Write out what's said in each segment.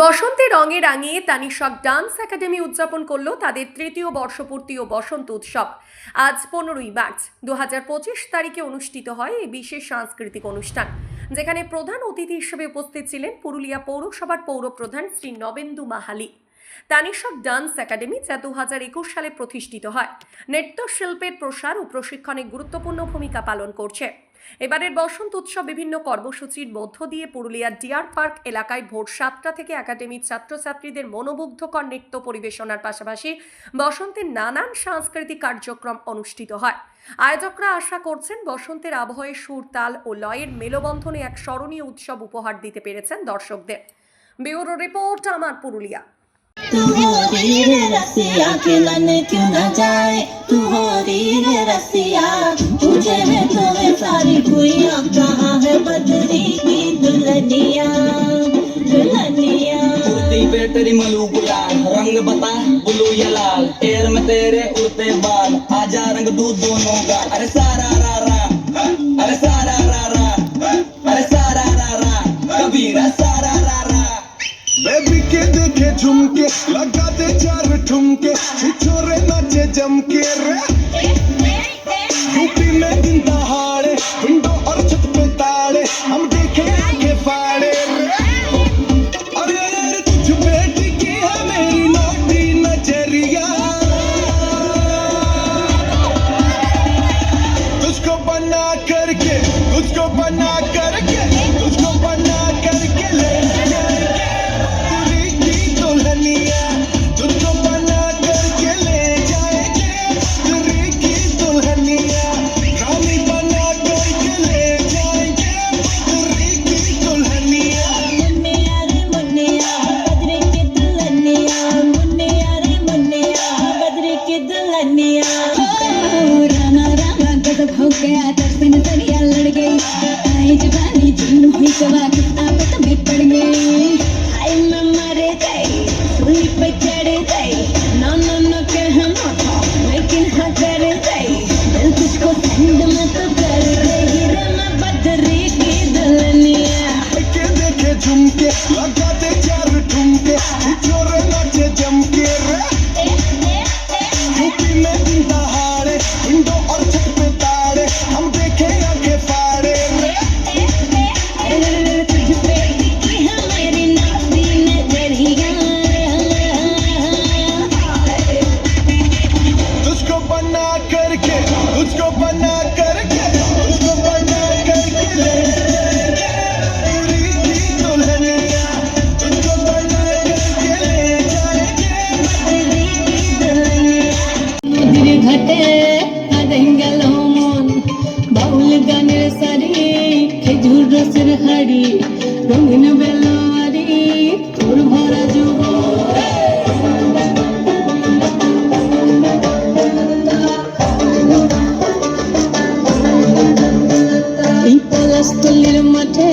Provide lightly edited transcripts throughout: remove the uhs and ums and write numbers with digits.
বসন্তের রঙে রাঙিয়ে তানিশক ডান্স একাডেমি উদযাপন করলো তাদের তৃতীয় বর্ষপূর্তি ও বসন্ত উৎসব। আজ 15ই মার্চ 2025 তারিখে অনুষ্ঠিত হয় এই বিশেষ সাংস্কৃতিক অনুষ্ঠান, যেখানে প্রধান অতিথি হিসেবে উপস্থিত ছিলেন পুরুলিয়া পৌরসভার পৌরপ্রধান শ্রী নবেন্দু মাহালি। তানিশক ডান্স একাডেমি যা 2021 সালে প্রতিষ্ঠিত হয়, নৃত্যশিল্পের প্রসার ও প্রশিক্ষণে গুরুত্বপূর্ণ ভূমিকা পালন করছে। এবারের বসন্ত উৎসব বিভিন্ন কর্মসূচির মধ্য দিয়ে পুরুলিয়ার ডিয়ার পার্ক এলাকায় ভোর 7টা থেকে একাডেমির ছাত্রছাত্রীদের মনোমুগ্ধকর নৃত্য পরিবেশনার পাশাপাশি বসন্তের নানান সাংস্কৃতিক কার্যক্রম অনুষ্ঠিত হয়। আয়োজকরা আশা করছেন বসন্তের আবহে সুর, তাল ও লয়ের মেলবন্ধনে এক স্মরণীয় উৎসব উপহার দিতে পেরেছেন দর্শকদের। ব্যুরো রিপোর্ট, আমার পুরুলিয়া। तू हो री है रसिया के मन क्यों न जाए, तू हो री है रसिया, तुझे है तुम्हें सारी खुइयां, कहाँ है बदरी की दुल्हनिया दुल्हनिया। उड़ती पे तेरी मलू गुलाल, रंग बता ब्लू या लाल, टेर में तेरे उड़ते बाल, आजा रंग दूध दोनों का, अरे सारा रा रा, अरे सारा रा रा, अरे सारा रा रा, कबीरा सारा रा रा। बेबी के देखे झुमके, लगा दे चार ठुमके, छिछोरे नाचे जमके रे। यूपी में दिन दहाड़े, विंडो और छत पे ताड़े, हम देखे आगे फाड़े रे। अरे अरे तुझ पे टिकी है मेरी नौटी नजरिया, तुझको बना करके, तुझको बना करके, तुझको बना करके ले तुझको बना करके ले जाएंगे तेरी की दुल्हनिया, रानी बना करके ले जाएंगे तेरी की दुल्हनिया। मुन्निया रे मुन्निया बद्री की दुल्हनिया, मुन्निया रे मुन्निया बद्री की दुल्हनिया। रामा रामा गजब हो गया, दर्शन सरिया लड़ गई, आई जवानी जीन हुई सवा किस्मत में पड़ गई। हाय मम्मा रे गई सुई पे चढ़ गई, नो नो नो के हम लेकिन हाँ कर गई, दिल तुझको ठंड मत कर रही, रामा बद्री की दुल्हनिया। के देखे झुमके, लगा दे चार ठुमके, छिछोरे नाचे जमके रे। यूपी में दिन दहाड़े, विंडो और छत पे ताड़े, हम देखे आगे फाड़े रे। तुझ पे टिकी है मेरी नाज़ी नजरिया, तुझको बना करके, तुझको बना करके, तुझको बना करके ले जाएंगे तेरी की दुल्हनिया, तुझको बना करके ले जाएंगे बद्री की दुल्हनिया। नदीर घाटे আদেঙ্গেল মন, বাউল গানের সারি, খেজুর রসের হাড়ি, রঙিন বেলোয়ারি, তোর ভরা পলাশতলির মাঠে,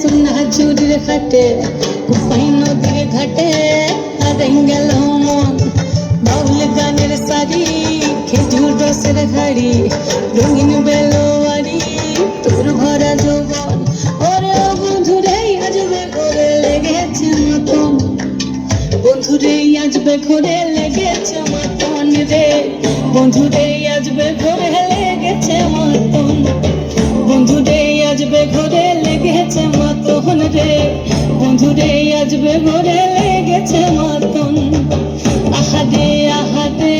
সোনা ঝুড়ির খাটে, কুপাই নদীর ঘাটে আদেঙ্গেল মন, বাউল গানের সারি, খেজুর রসের হাড়ি, রঙিন বেলোয়ারি, তোর ভরা যৌবন। ওরে ও বন্ধুরে আজবে ঘরে লেগেছে মতন, বন্ধুরে আজবে ঘরে লেগেছে মতন রে, বন্ধুরে আজবে ঘরে লেগেছে মতন, বন্ধুরে আজবে ঘরে লেগেছে মতন রে, বন্ধুরে আজবে ঘরে লেগেছে মতন। আহাদে আহাদে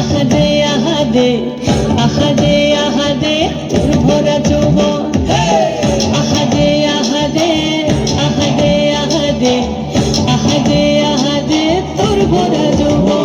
আহাদে আহাদে আহাদে আহাদে তোর ভরা যৌবন, আহাদে আহাদে আহাদে আহাদে আহাদে আহাদে তোর ভরা যৌবন।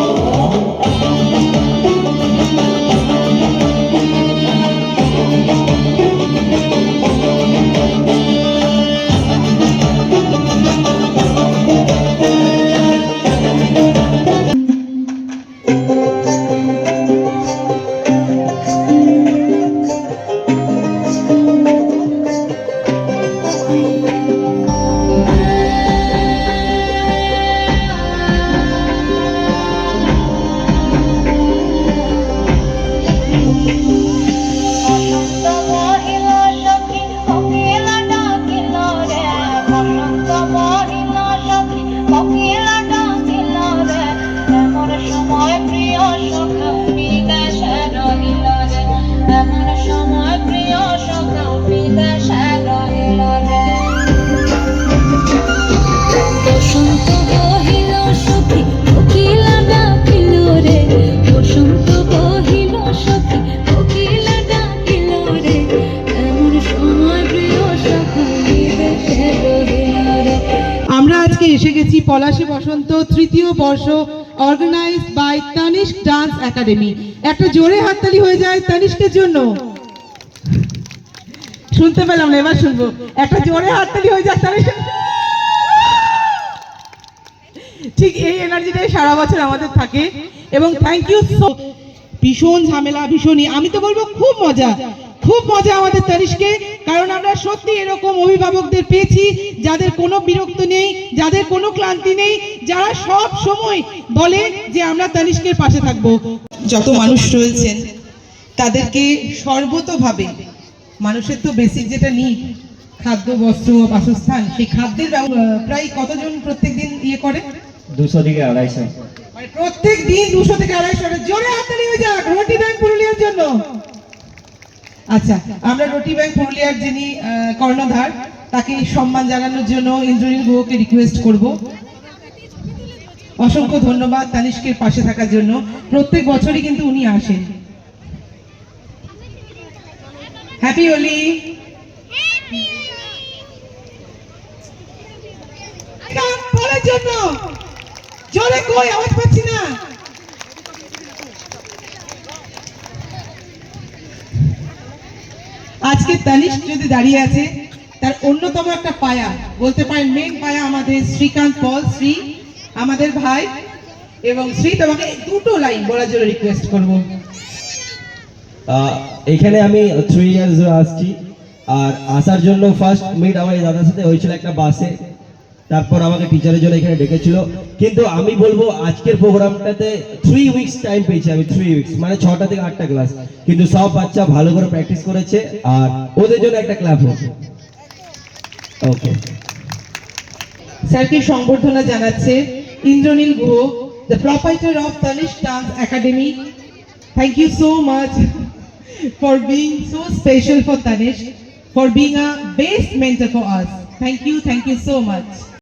কোকিলা ডাকিল রে এমন সময় প্রিয় সখা বিদেশে রহিল রে এমন সময় প্রিয় সখা বিদেশে রহিল রে বসন্ত বহিল সখী কোকিলা ডাকিল রে বসন্ত বহিল সখী কোকিলা ডাকিল রে এমন সময় প্রিয় সখা বিদেশে রহিল রে। আমরা আজকে এসে গেছি পলাশী বসন্ত তৃতীয় বর্ষ organised by Tanishk dance academy. একটা জোরে হাততালি হয়ে যায় তানিষ্কের জন্য। শুনতে পেলাম না, এবার শুনবো। একটা জোরে হাততালি হয়ে যায় তানিষ্ক। ঠিক এই এনার্জিটাই সারা বছর আমাদের থাকে এবং থ্যাংক ইউ সো। ভীষণ ঝামেলা, ভীষণই, আমি তো বলবো খুব মজা, খুব মজা আমাদের তানিষ্কে। কারণ আমরা সত্যি এরকম অভিভাবকদের পেয়েছি যাদের কোনো বিরক্ত নেই, যাদের কোনো ক্লান্তি নেই, যারা সব সময় বলে যে আমরা তানিষ্কের পাশে থাকবো। যত মানুষ রয়েছেন তাদেরকে সর্বতোভাবে, মানুষের তো বেসিক যেটা নিড খাদ্য, বস্ত্র, বাসস্থান, সেই খাদ্যের প্রায় কতজন প্রত্যেকদিন ইয়ে করে? 200 থেকে 250। মানে প্রত্যেক দিন 200 থেকে 250। জোরে হাততালি হয়ে যাক রুটি ব্যাংক পুরুলিয়ার জন্য। আচ্ছা, আমরা রুটি ব্যাংক পুরুলিয়ার যিনি কর্ণধার তাকে সম্মান জানানোর জন্য ইন্দ্রনীল গুহকে রিকোয়েস্ট করব। অসংখ্য ধন্যবাদ তানিষ্কের পাশে থাকার জন্য। প্রত্যেক বছরই কিন্তু উনি আসেন। হ্যাপি হোলি। বলার জন্য জোরে কই, আওয়াজ পাচ্ছি না। আজকে তানিষ্ক যদি দাঁড়িয়ে আছে তার অন্যতম একটা পায়া, বলতে পারেন মেন পায়া, আমাদের শ্রীকান্ত পল, শ্রী আমাদের ভাই। এবং শ্রী তোমাকে দুটো লাইন বলার জন্য রিকোয়েস্ট করব। এখানে আমি 3 ইয়ার্স আসছি, আর আসার জন্য ফার্স্ট মিট আমার এই দাদার সাথে হয়েছিল একটা বাসে। তারপর আমাকে টিচারের জন্য এখানে ডেকেছিল। কিন্তু আমি বলবো আজকের প্রোগ্রামটাতে 3 উইকস টাইম পেয়েছি আমি, 3 উইকস মানে 6টা থেকে 8টা ক্লাস। কিন্তু সব বাচ্চা ভালো করে প্র্যাকটিস করেছে, আর ওদের জন্য একটা ক্লাব হোক। ওকে, স্যারকে সংবর্ধনা জানাচ্ছে Indranil Guha, the proprietor of Tanishk Dance Academy. Thank you so much for being so special for Tanishk, for being a best mentor for us. Thank you so much.